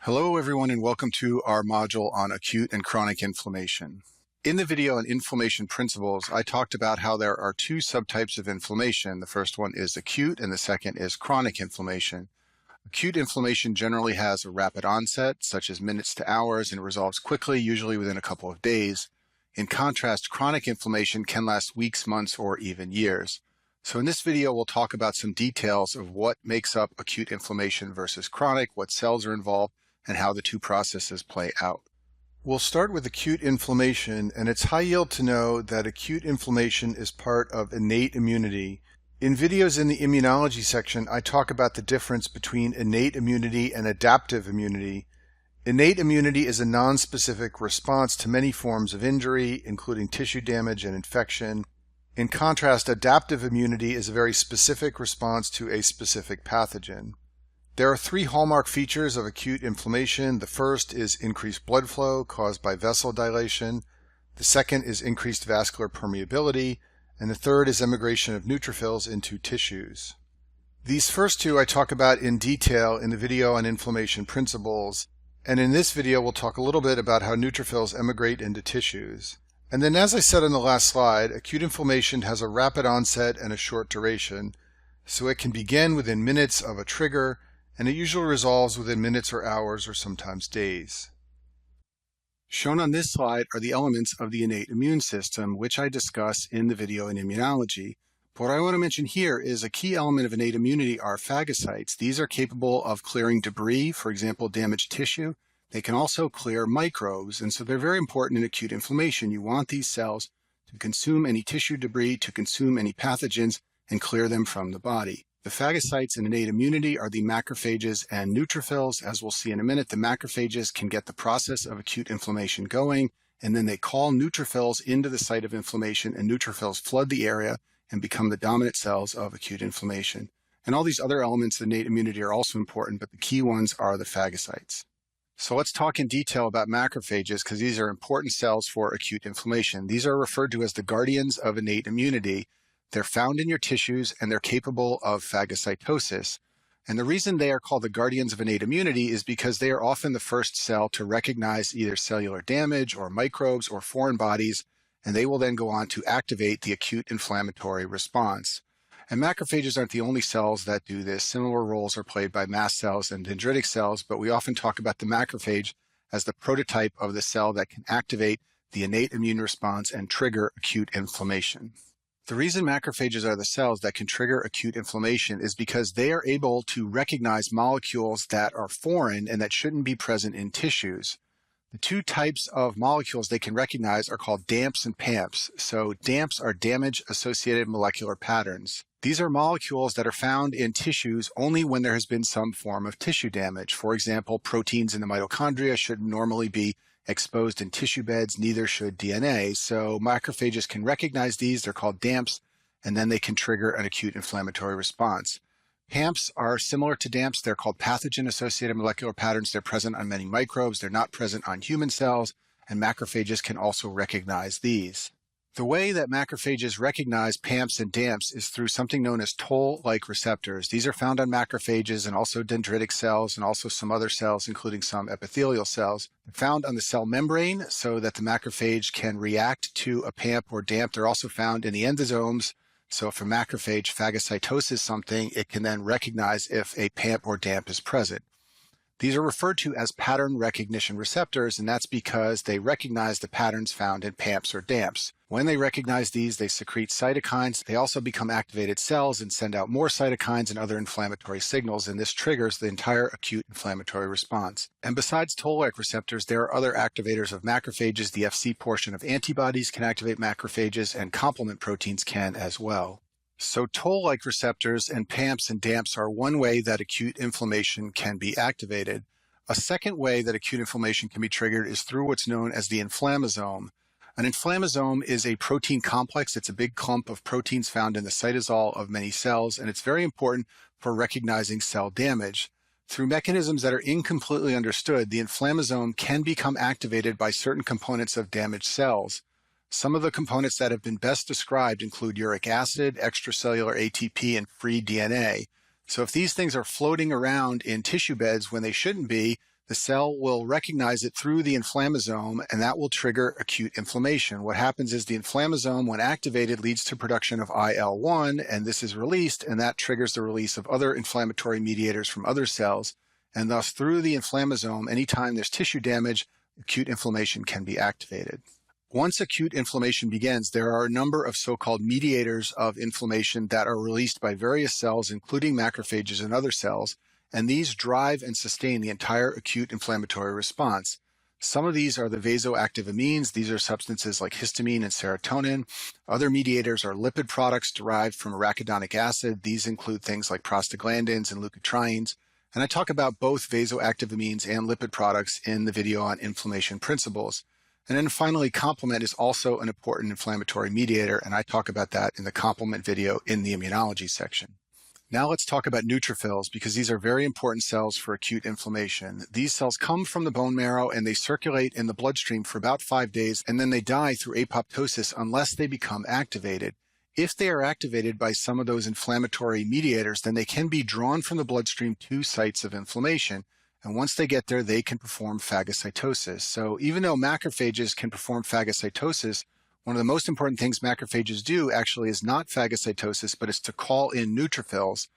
Hello everyone and welcome to our module on acute and chronic inflammation. In the video on inflammation principles, I talked about how there are two subtypes of inflammation. The first one is acute and the second is chronic inflammation. Acute inflammation generally has a rapid onset, such as minutes to hours, and resolves quickly, usually within a couple of days. In contrast, chronic inflammation can last weeks, months, or even years. So in this video, we'll talk about some details of what makes up acute inflammation versus chronic, what cells are involved, and how the two processes play out. We'll start with acute inflammation, and it's high yield to know that acute inflammation is part of innate immunity. In videos in the immunology section, I talk about the difference between innate immunity and adaptive immunity. Innate immunity is a non-specific response to many forms of injury, including tissue damage and infection. In contrast, adaptive immunity is a very specific response to a specific pathogen. There are three hallmark features of acute inflammation. The first is increased blood flow caused by vessel dilation. The second is increased vascular permeability. And the third is emigration of neutrophils into tissues. These first two I talk about in detail in the video on inflammation principles. And in this video, we'll talk a little bit about how neutrophils emigrate into tissues. And then, as I said on the last slide, acute inflammation has a rapid onset and a short duration. So it can begin within minutes of a trigger, and it usually resolves within minutes or hours or sometimes days. Shown on this slide are the elements of the innate immune system, which I discuss in the video in immunology. What I want to mention here is a key element of innate immunity are phagocytes. These are capable of clearing debris, for example, damaged tissue. They can also clear microbes, and so they're very important in acute inflammation. You want these cells to consume any tissue debris, to consume any pathogens, and clear them from the body. The phagocytes in innate immunity are the macrophages and neutrophils. As we'll see in a minute, the macrophages can get the process of acute inflammation going, and then they call neutrophils into the site of inflammation, and neutrophils flood the area and become the dominant cells of acute inflammation. And all these other elements of innate immunity are also important, but the key ones are the phagocytes. So let's talk in detail about macrophages, because these are important cells for acute inflammation. These are referred to as the guardians of innate immunity. They're found in your tissues, and they're capable of phagocytosis. And the reason they are called the guardians of innate immunity is because they are often the first cell to recognize either cellular damage or microbes or foreign bodies, and they will then go on to activate the acute inflammatory response. And macrophages aren't the only cells that do this. Similar roles are played by mast cells and dendritic cells, but we often talk about the macrophage as the prototype of the cell that can activate the innate immune response and trigger acute inflammation. The reason macrophages are the cells that can trigger acute inflammation is because they are able to recognize molecules that are foreign and that shouldn't be present in tissues. The two types of molecules they can recognize are called DAMPs and PAMPs. So DAMPs are damage-associated molecular patterns. These are molecules that are found in tissues only when there has been some form of tissue damage. For example, proteins in the mitochondria shouldn't normally be exposed in tissue beds, neither should DNA. So macrophages can recognize these. They're called DAMPs, and then they can trigger an acute inflammatory response. PAMPs are similar to DAMPs. They're called pathogen-associated molecular patterns. They're present on many microbes. They're not present on human cells, and macrophages can also recognize these. The way that macrophages recognize PAMPs and DAMPs is through something known as toll-like receptors. These are found on macrophages and also dendritic cells and also some other cells, including some epithelial cells. They're found on the cell membrane so that the macrophage can react to a PAMP or DAMP. They're also found in the endosomes. So if a macrophage phagocytoses something, it can then recognize if a PAMP or DAMP is present. These are referred to as pattern recognition receptors, and that's because they recognize the patterns found in PAMPs or DAMPs. When they recognize these, they secrete cytokines. They also become activated cells and send out more cytokines and other inflammatory signals, and this triggers the entire acute inflammatory response. And besides toll-like receptors, there are other activators of macrophages. The Fc portion of antibodies can activate macrophages, and complement proteins can as well. So toll-like receptors and PAMPs and DAMPs are one way that acute inflammation can be activated. A second way that acute inflammation can be triggered is through what's known as the inflammasome. An inflammasome is a protein complex. It's a big clump of proteins found in the cytosol of many cells, and it's very important for recognizing cell damage. Through mechanisms that are incompletely understood, the inflammasome can become activated by certain components of damaged cells. Some of the components that have been best described include uric acid, extracellular ATP, and free DNA. So if these things are floating around in tissue beds when they shouldn't be, The cell will recognize it through the inflammasome, and that will trigger acute inflammation. What happens is the inflammasome, when activated, leads to production of IL-1, and this is released, and that triggers the release of other inflammatory mediators from other cells. And thus, through the inflammasome, anytime there's tissue damage, acute inflammation can be activated. Once acute inflammation begins, there are a number of so-called mediators of inflammation that are released by various cells, including macrophages and other cells, and these drive and sustain the entire acute inflammatory response. Some of these are the vasoactive amines. These are substances like histamine and serotonin. Other mediators are lipid products derived from arachidonic acid. These include things like prostaglandins and leukotrienes. And I talk about both vasoactive amines and lipid products in the video on inflammation principles. And then finally, complement is also an important inflammatory mediator, and I talk about that in the complement video in the immunology section. Now let's talk about neutrophils, because these are very important cells for acute inflammation. These cells come from the bone marrow and they circulate in the bloodstream for about 5 days, and then they die through apoptosis unless they become activated. If they are activated by some of those inflammatory mediators, then they can be drawn from the bloodstream to sites of inflammation. And once they get there, they can perform phagocytosis. So even though macrophages can perform phagocytosis, one of the most important things macrophages do actually is not phagocytosis, but it's to call in neutrophils.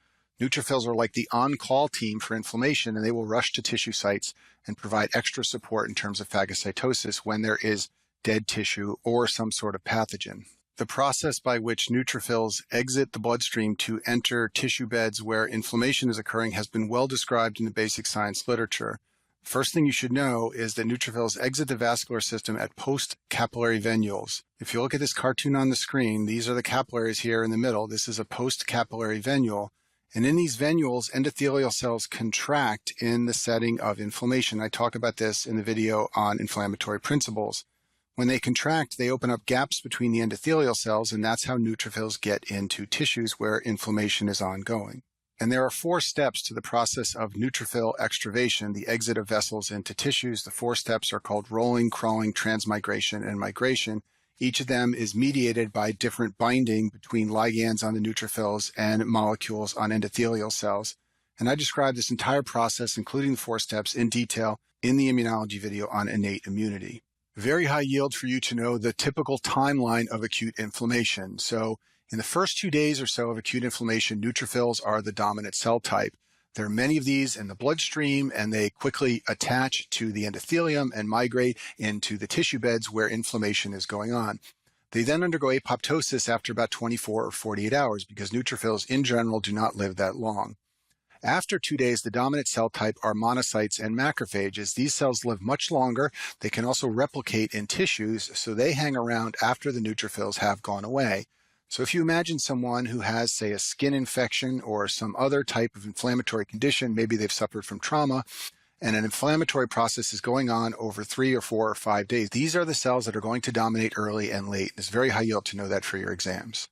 Neutrophils are like the on-call team for inflammation, and they will rush to tissue sites and provide extra support in terms of phagocytosis when there is dead tissue or some sort of pathogen. The process by which neutrophils exit the bloodstream to enter tissue beds where inflammation is occurring has been well described in the basic science literature. First thing you should know is that neutrophils exit the vascular system at post-capillary venules. If you look at this cartoon on the screen, these are the capillaries here in the middle. This is a post-capillary venule. And in these venules, endothelial cells contract in the setting of inflammation. I talk about this in the video on inflammatory principles. When they contract, they open up gaps between the endothelial cells, and that's how neutrophils get into tissues where inflammation is ongoing. And there are 4 steps to the process of neutrophil extravasation, the exit of vessels into tissues. The 4 steps are called rolling, crawling, transmigration, and migration. Each of them is mediated by different binding between ligands on the neutrophils and molecules on endothelial cells. And I describe this entire process, including the 4 steps, in detail in the immunology video on innate immunity. Very high yield for you to know the typical timeline of acute inflammation. So in the first 2 days or so of acute inflammation, neutrophils are the dominant cell type. There are many of these in the bloodstream, and they quickly attach to the endothelium and migrate into the tissue beds where inflammation is going on. They then undergo apoptosis after about 24 or 48 hours because neutrophils in general do not live that long. After 2 days, the dominant cell type are monocytes and macrophages. These cells live much longer. They can also replicate in tissues, so they hang around after the neutrophils have gone away. So if you imagine someone who has, say, a skin infection or some other type of inflammatory condition, maybe they've suffered from trauma, and an inflammatory process is going on over 3 or 4 or 5 days, these are the cells that are going to dominate early and late. It's very high yield to know that for your exams.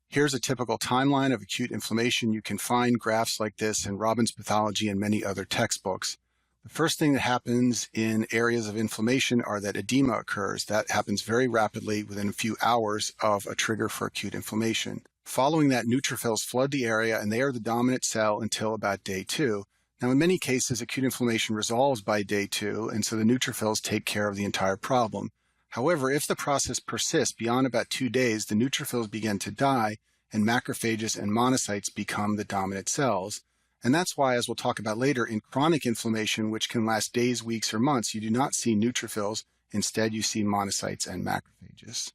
Here's a typical timeline of acute inflammation. You can find graphs like this in Robbins Pathology and many other textbooks. The first thing that happens in areas of inflammation are that edema occurs. That happens very rapidly within a few hours of a trigger for acute inflammation. Following that, neutrophils flood the area, and they are the dominant cell until about day 2. Now, in many cases, acute inflammation resolves by day 2, and so the neutrophils take care of the entire problem. However, if the process persists beyond about 2 days, the neutrophils begin to die, and macrophages and monocytes become the dominant cells. And that's why, as we'll talk about later, in chronic inflammation, which can last days, weeks, or months, you do not see neutrophils. Instead, you see monocytes and macrophages.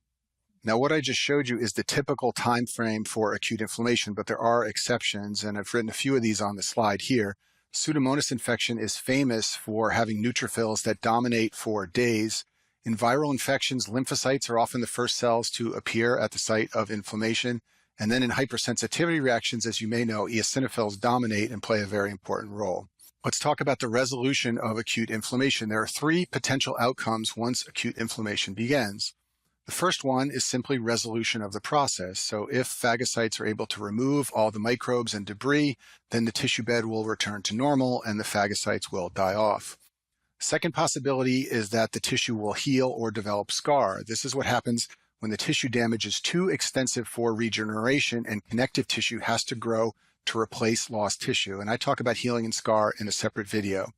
Now, what I just showed you is the typical time frame for acute inflammation, but there are exceptions, and I've written a few of these on the slide here. Pseudomonas infection is famous for having neutrophils that dominate for days. In viral infections, lymphocytes are often the first cells to appear at the site of inflammation. And then in hypersensitivity reactions, as you may know, eosinophils dominate and play a very important role. Let's talk about the resolution of acute inflammation. There are 3 potential outcomes once acute inflammation begins. The first one is simply resolution of the process. So if phagocytes are able to remove all the microbes and debris, then the tissue bed will return to normal and the phagocytes will die off. Second possibility is that the tissue will heal or develop scar. This is what happens when the tissue damage is too extensive for regeneration and connective tissue has to grow to replace lost tissue. And I talk about healing and scar in a separate video.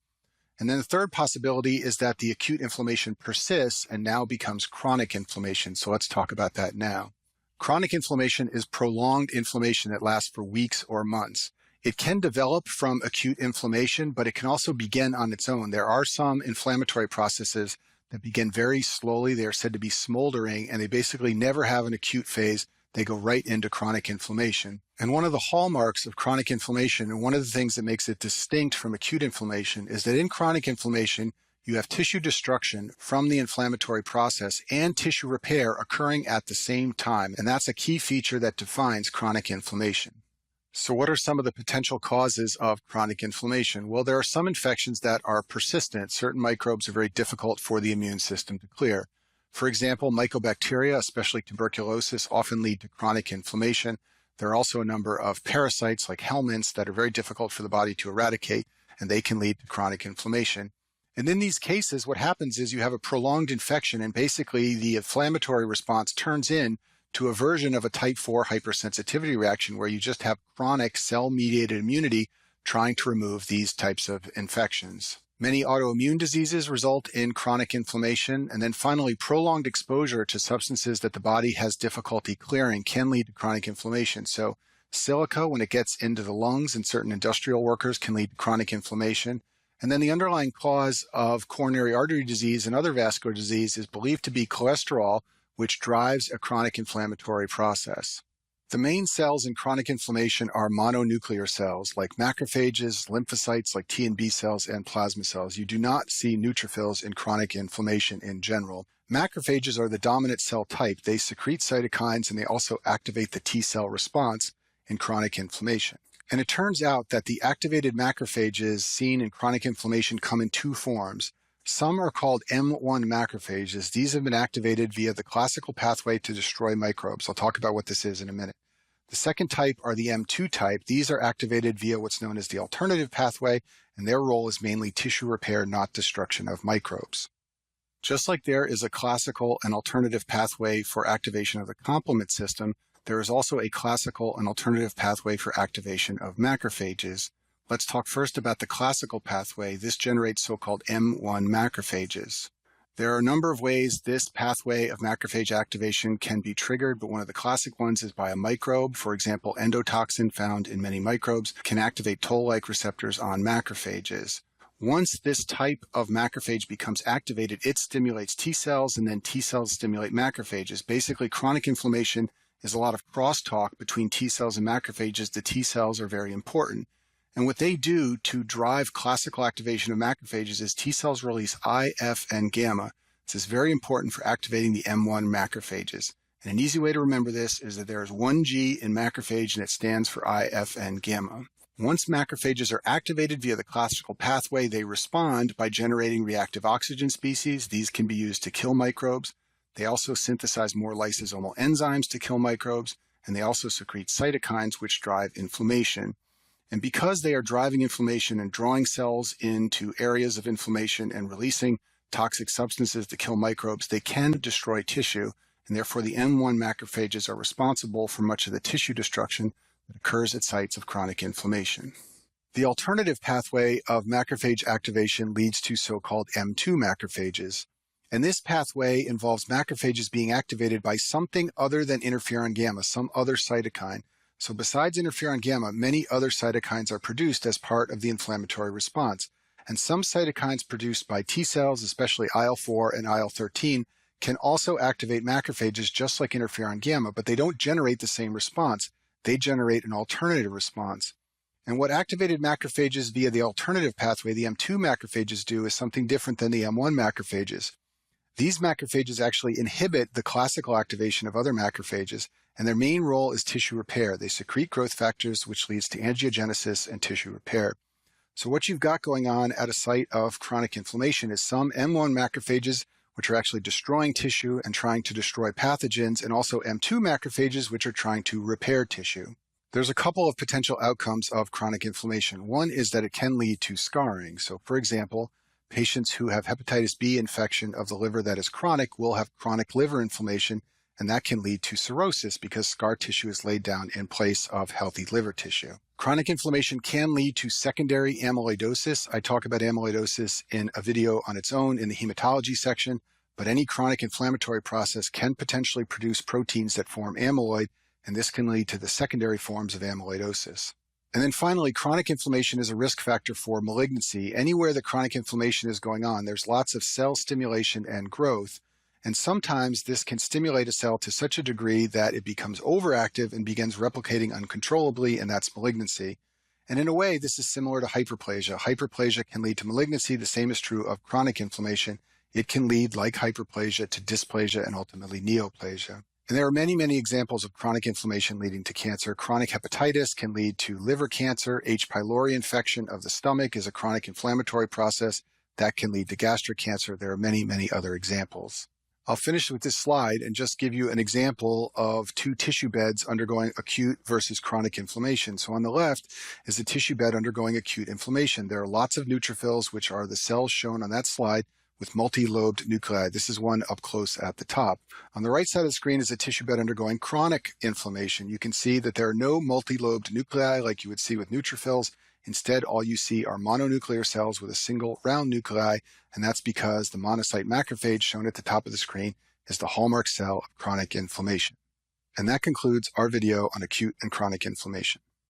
And then the third possibility is that the acute inflammation persists and now becomes chronic inflammation. So let's talk about that now. Chronic inflammation is prolonged inflammation that lasts for weeks or months. It can develop from acute inflammation, but it can also begin on its own. There are some inflammatory processes that begin very slowly. They are said to be smoldering, and they basically never have an acute phase. They go right into chronic inflammation. And one of the hallmarks of chronic inflammation, and one of the things that makes it distinct from acute inflammation, is that in chronic inflammation, you have tissue destruction from the inflammatory process and tissue repair occurring at the same time. And that's a key feature that defines chronic inflammation. So what are some of the potential causes of chronic inflammation? Well, there are some infections that are persistent. Certain microbes are very difficult for the immune system to clear. For example, mycobacteria, especially tuberculosis, often lead to chronic inflammation. There are also a number of parasites like helminths that are very difficult for the body to eradicate, and they can lead to chronic inflammation. And in these cases, what happens is you have a prolonged infection, and basically the inflammatory response turns in to a version of a type 4 hypersensitivity reaction where you just have chronic cell-mediated immunity trying to remove these types of infections. Many autoimmune diseases result in chronic inflammation. And then finally, prolonged exposure to substances that the body has difficulty clearing can lead to chronic inflammation. So silica, when it gets into the lungs in certain industrial workers, can lead to chronic inflammation. And then the underlying cause of coronary artery disease and other vascular disease is believed to be cholesterol, which drives a chronic inflammatory process. The main cells in chronic inflammation are mononuclear cells like macrophages, lymphocytes like T and B cells, and plasma cells. You do not see neutrophils in chronic inflammation in general. Macrophages are the dominant cell type. They secrete cytokines and they also activate the T cell response in chronic inflammation. And it turns out that the activated macrophages seen in chronic inflammation come in two forms. Some are called M1 macrophages. These have been activated via the classical pathway to destroy microbes. I'll talk about what this is in a minute. The second type are the M2 type. These are activated via what's known as the alternative pathway, and their role is mainly tissue repair, not destruction of microbes. Just like there is a classical and alternative pathway for activation of the complement system, there is also a classical and alternative pathway for activation of macrophages. Let's talk first about the classical pathway. This generates so-called M1 macrophages. There are a number of ways this pathway of macrophage activation can be triggered, but one of the classic ones is by a microbe. For example, endotoxin found in many microbes can activate toll-like receptors on macrophages. Once this type of macrophage becomes activated, it stimulates T cells, and then T cells stimulate macrophages. Basically, chronic inflammation is a lot of crosstalk between T cells and macrophages. The T cells are very important. And what they do to drive classical activation of macrophages is T cells release I, F, and gamma. This is very important for activating the M1 macrophages. And an easy way to remember this is that there is one G in macrophage and it stands for I, F, and gamma. Once macrophages are activated via the classical pathway, they respond by generating reactive oxygen species. These can be used to kill microbes. They also synthesize more lysosomal enzymes to kill microbes, and they also secrete cytokines which drive inflammation. And because they are driving inflammation and drawing cells into areas of inflammation and releasing toxic substances to kill microbes, they can destroy tissue, and therefore the M1 macrophages are responsible for much of the tissue destruction that occurs at sites of chronic inflammation. The alternative pathway of macrophage activation leads to so-called M2 macrophages. And this pathway involves macrophages being activated by something other than interferon gamma, some other cytokine. So besides interferon gamma, many other cytokines are produced as part of the inflammatory response. And some cytokines produced by T cells, especially IL-4 and IL-13, can also activate macrophages just like interferon gamma, but they don't generate the same response. They generate an alternative response. And what activated macrophages via the alternative pathway, the M2 macrophages, do is something different than the M1 macrophages. These macrophages actually inhibit the classical activation of other macrophages, and their main role is tissue repair. They secrete growth factors, which leads to angiogenesis and tissue repair. So what you've got going on at a site of chronic inflammation is some M1 macrophages, which are actually destroying tissue and trying to destroy pathogens, and also M2 macrophages, which are trying to repair tissue. There's a couple of potential outcomes of chronic inflammation. One is that it can lead to scarring. So, for example, patients who have hepatitis B infection of the liver that is chronic will have chronic liver inflammation, and that can lead to cirrhosis because scar tissue is laid down in place of healthy liver tissue. Chronic inflammation can lead to secondary amyloidosis. I talk about amyloidosis in a video on its own in the hematology section, but any chronic inflammatory process can potentially produce proteins that form amyloid, and this can lead to the secondary forms of amyloidosis. And then finally, chronic inflammation is a risk factor for malignancy. Anywhere that chronic inflammation is going on, there's lots of cell stimulation and growth. And sometimes this can stimulate a cell to such a degree that it becomes overactive and begins replicating uncontrollably, and that's malignancy. And in a way, this is similar to hyperplasia. Hyperplasia can lead to malignancy. The same is true of chronic inflammation. It can lead, like hyperplasia, to dysplasia and ultimately neoplasia. And there are many, many examples of chronic inflammation leading to cancer. Chronic hepatitis can lead to liver cancer. H. pylori infection of the stomach is a chronic inflammatory process that can lead to gastric cancer. There are many, many other examples. I'll finish with this slide and just give you an example of two tissue beds undergoing acute versus chronic inflammation. So on the left is a tissue bed undergoing acute inflammation. There are lots of neutrophils, which are the cells shown on that slide, with multi-lobed nuclei. This is one up close at the top. On the right side of the screen is a tissue bed undergoing chronic inflammation. You can see that there are no multi-lobed nuclei like you would see with neutrophils. Instead, all you see are mononuclear cells with a single round nuclei, and that's because the monocyte macrophage shown at the top of the screen is the hallmark cell of chronic inflammation. And that concludes our video on acute and chronic inflammation.